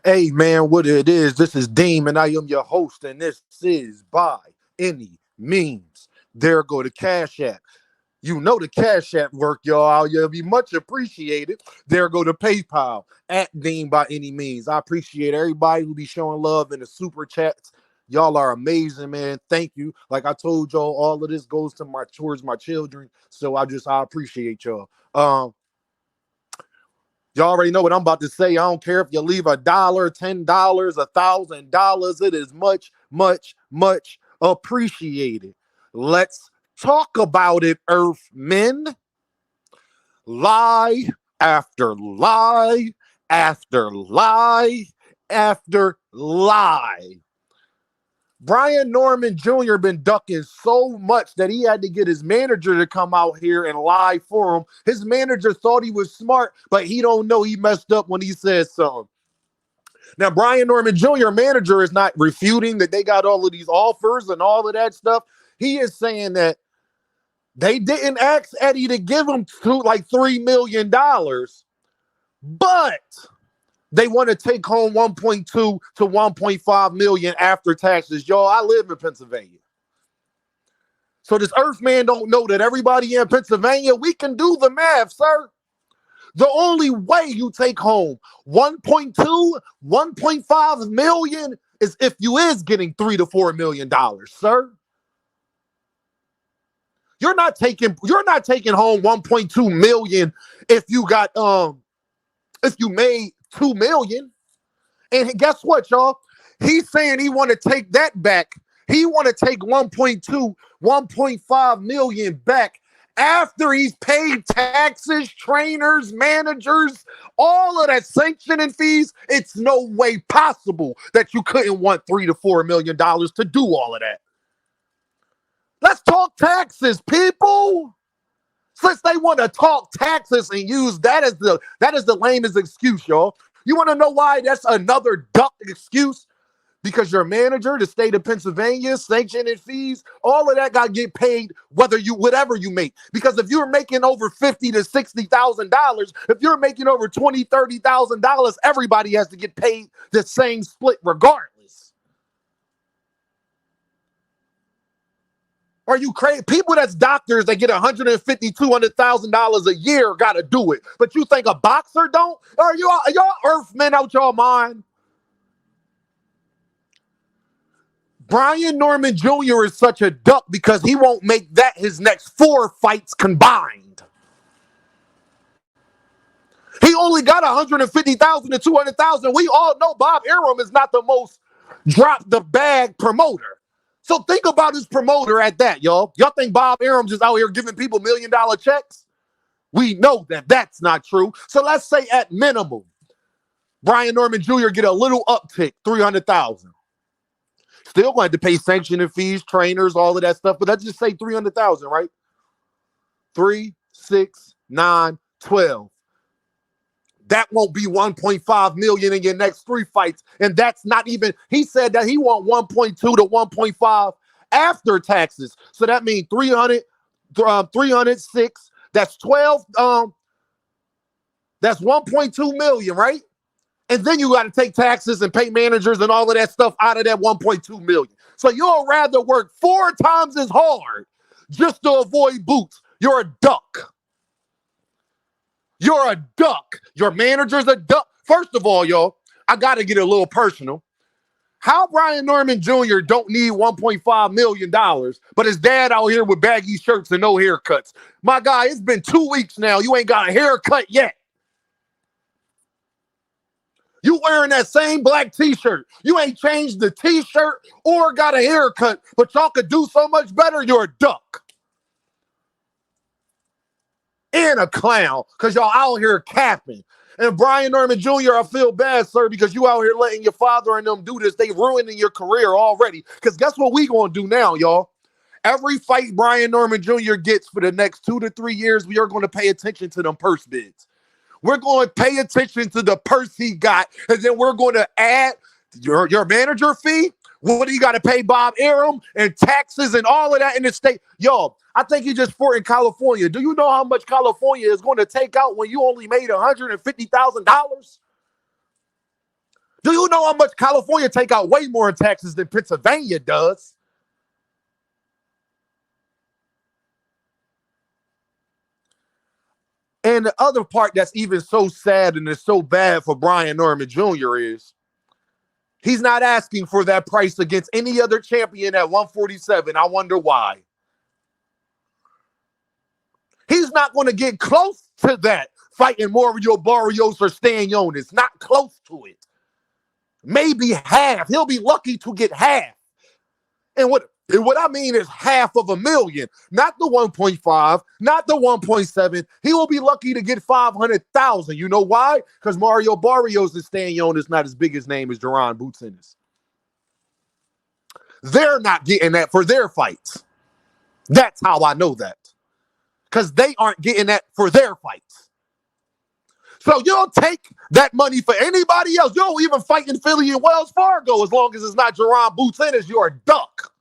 Hey man, what it is? This is Deem, and I am your host, and this is By Any Means. There go the Cash App. You know the Cash App work, y'all. You'll be much appreciated. There go the PayPal at Deem by any means. I appreciate everybody who be showing love in the super chats. Y'all are amazing, man. Thank you. Like I told y'all, all of this goes to my towards my children. So I appreciate y'all. Y'all already know what I'm about to say. I don't care if you leave $1, $10, $1,000. It is much, much, much appreciated. Let's talk about it, Earthmen. Lie after lie after lie after lie. Brian Norman Jr. been ducking so much that he had to get his manager to come out here and lie for him. His manager thought he was smart, but he don't know he messed up when he said something. Now, Brian Norman Jr., manager, is not refuting that they got all of these offers and all of that stuff. He is saying that they didn't ask Eddie to give him like $3 million, but they want to take home 1.2 to 1.5 million after taxes. Y'all, I live in Pennsylvania. So this Earthman don't know that everybody in Pennsylvania, we can do the math, sir. The only way you take home 1.2, 1.5 million is if you is getting $3 to $4 million, sir. You're not taking home 1.2 million if you got if you made 2 million. And guess what, y'all? He's saying he want to take that back. He want to take 1.2, 1.5 million back after he's paid taxes, trainers, managers, all of that sanctioning fees. It's no way possible that you couldn't want $3 to $4 million to do all of that. Let's talk taxes, people. Since they want to talk taxes and use that as the lamest excuse, y'all. You want to know why that's another duck excuse? Because your manager, the state of Pennsylvania, sanctioning fees, all of that got to get paid whatever you make. Because if you're making over $50,000 to $60,000, if you're making over $20,000, $30,000, everybody has to get paid the same split regardless. Are you crazy? People that's doctors that get $150,000, $200,000 a year got to do it. But you think a boxer don't? Are y'all Earthmen out your mind? Brian Norman Jr. is such a duck because he won't make that his next 4 fights combined. He only got $150,000 to $200,000. We all know Bob Arum is not the most drop the bag promoter. So think about his promoter at that, y'all. Y'all think Bob Arum just out here giving people $1 million checks? We know that that's not true. So let's say at minimum, Brian Norman Jr. get a little uptick, $300,000. Still going to pay sanctioning fees, trainers, all of that stuff. But let's just say $300,000, right? 3, 6, 9, 12. That won't be 1.5 million in your next 3 fights. And that's not even, he said that he want 1.2 to 1.5 after taxes. So that means 306, that's 12, that's 1.2 million, right? And then you got to take taxes and pay managers and all of that stuff out of that 1.2 million. So you'll rather work 4 times as hard just to avoid boots. You're a duck. You're a duck. Your manager's a duck. First of all, y'all, I got to get a little personal. How Brian Norman Jr. don't need $1.5 million, but his dad out here with baggy shirts and no haircuts. My guy, it's been 2 weeks now. You ain't got a haircut yet. You wearing that same black t-shirt. You ain't changed the t-shirt or got a haircut, but y'all could do so much better. You're a duck. And a clown, because y'all out here capping. And Brian Norman Jr., I feel bad, sir, because you out here letting your father and them do this. They ruining your career already. Because guess what we going to do now, y'all? Every fight Brian Norman Jr. gets for the next 2 to 3 years, we are going to pay attention to them purse bids. We're going to pay attention to the purse he got, and then we're going to add your manager fee. What do you got to pay Bob Arum and taxes and all of that in the state? Yo, I think he just fought in California. Do you know how much California is going to take out when you only made $150,000? Do you know how much California take out way more in taxes than Pennsylvania does? And the other part that's even so sad and is so bad for Brian Norman Jr. is he's not asking for that price against any other champion at 147. I wonder why. He's not going to get close to that fighting Mario Barrios or Stanionis. Not close to it. Maybe half. He'll be lucky to get half. And what I mean is $500,000, not the 1.5, not the 1.7. He will be lucky to get 500,000. You know why? Because Mario Barrios and Stanionis is not as big his name as Jaron Boots Ennis. They're not getting that for their fights. That's how I know that. Because they aren't getting that for their fights. So you'll take that money for anybody else. You'll even fight in Philly and Wells Fargo as long as it's not Jaron Boots Ennis. You're a duck.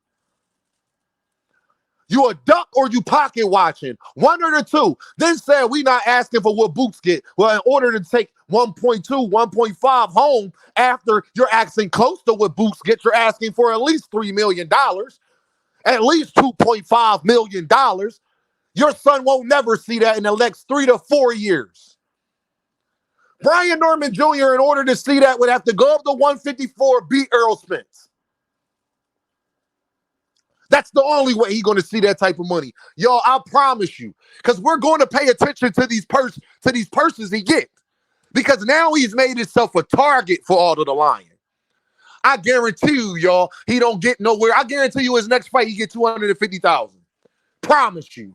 You a duck or you pocket watching. One or the two. Then said we not asking for what Boots get. Well, in order to take 1.2, 1.5 home after you're asking close to what Boots gets, you're asking for at least $3 million. At least $2.5 million. Your son won't never see that in the next 3 to 4 years. Brian Norman Jr., in order to see that, would have to go up to 154, beat Errol Spence. That's the only way he's going to see that type of money. Y'all, I promise you, because we're going to pay attention to these purses he gets. Because now he's made himself a target for all of the lying. I guarantee you, y'all, he don't get nowhere. I guarantee you his next fight, he get 250,000. Promise you.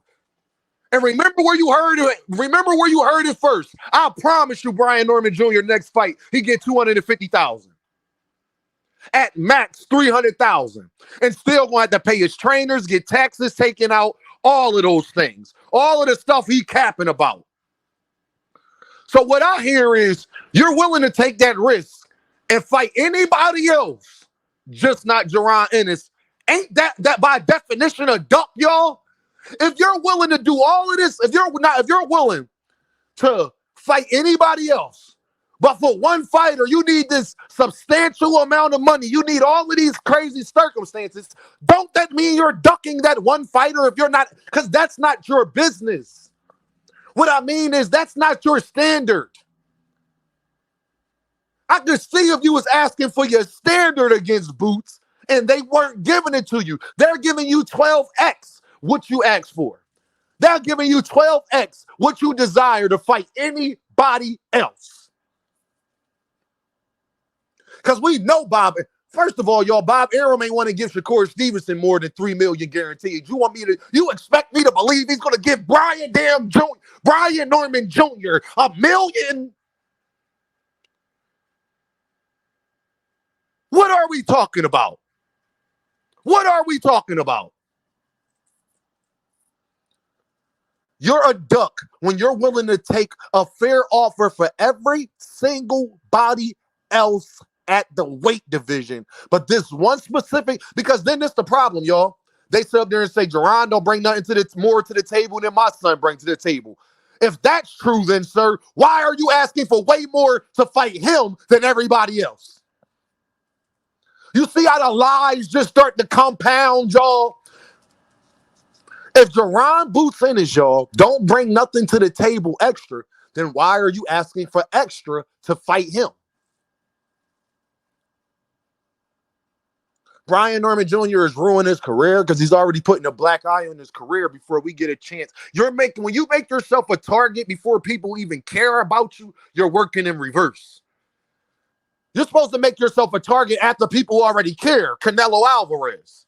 And remember where you heard it. Remember where you heard it first. I promise you, Brian Norman Jr. next fight, he get 250,000. At max 300,000. And still going to have to pay his trainers, get taxes taken out, all of those things. All of the stuff he capping about. So what I hear is you're willing to take that risk and fight anybody else, just not Jaron Ennis. Ain't that by definition a duck, y'all? If you're willing to do all of this, if you're willing to fight anybody else, but for one fighter, you need this substantial amount of money. You need all of these crazy circumstances. Don't that mean you're ducking that one fighter if you're not, because that's not your business. What I mean is that's not your standard. I could see if you was asking for your standard against Boots and they weren't giving it to you. They're giving you 12x what you asked for. They're giving you 12x what you desire to fight anybody else. Because we know Bob. First of all, y'all, Bob Arum ain't want to give Shakur Stevenson more than $3 million guaranteed. You expect me to believe he's going to give Brian Norman Jr. $1 million? What are we talking about? What are we talking about? You're a duck when you're willing to take a fair offer for every single body else at the weight division. But this one specific, because then that's the problem, y'all. They sit up there and say, Jaron don't bring nothing more to the table than my son brings to the table. If that's true, then, sir, why are you asking for way more to fight him than everybody else? You see how the lies just start to compound, y'all? If Jaron Boots Ennis, y'all, don't bring nothing to the table extra, then why are you asking for extra to fight him? Brian Norman Jr. is ruining his career because he's already putting a black eye on his career before we get a chance. When you make yourself a target before people even care about you, you're working in reverse. You're supposed to make yourself a target after people already care. Canelo Alvarez.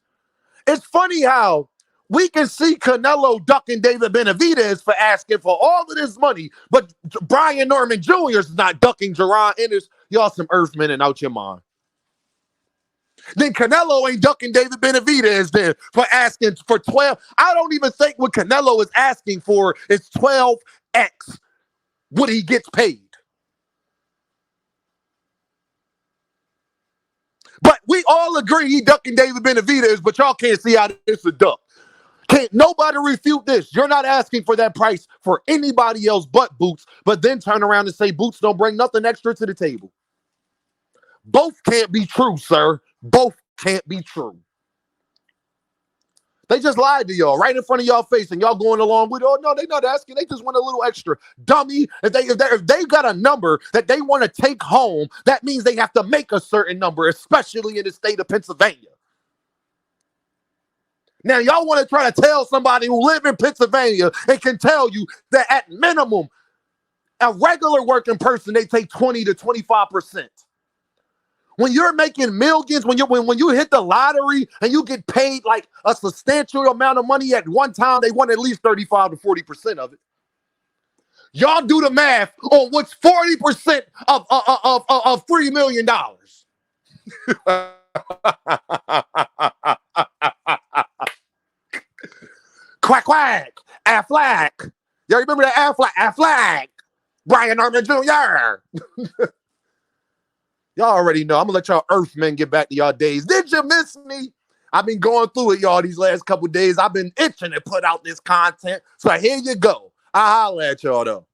It's funny how we can see Canelo ducking David Benavidez for asking for all of this money, but Brian Norman Jr. is not ducking Jaron Ennis. Y'all some earthmen and out your mind. Then Canelo ain't ducking David Benavidez then for asking for 12. I don't even think what Canelo is asking for is 12x what he gets paid. But we all agree he ducking David Benavidez, but y'all can't see how this is a duck. Can't nobody refute this. You're not asking for that price for anybody else but Boots, but then turn around and say Boots don't bring nothing extra to the table. Both can't be true, sir. Both can't be true. They just lied to y'all right in front of y'all face, and y'all going along with, oh, no, they not asking. They just want a little extra. Dummy, if they got a number that they want to take home, that means they have to make a certain number, especially in the state of Pennsylvania. Now, y'all want to try to tell somebody who live in Pennsylvania and can tell you that at minimum, a regular working person, they take 20 to 25%. When you're making millions, when you hit the lottery and you get paid like a substantial amount of money at one time, they want at least 35 to 40% of it. Y'all do the math on what's 40% of $3 million. Quack, quack, Affleck. Y'all remember that Affleck? Brian Norman Jr. Y'all already know. I'm going to let y'all Earthmen get back to y'all days. Did you miss me? I've been going through it, y'all, these last couple days. I've been itching to put out this content. So here you go. I'll holler at y'all, though.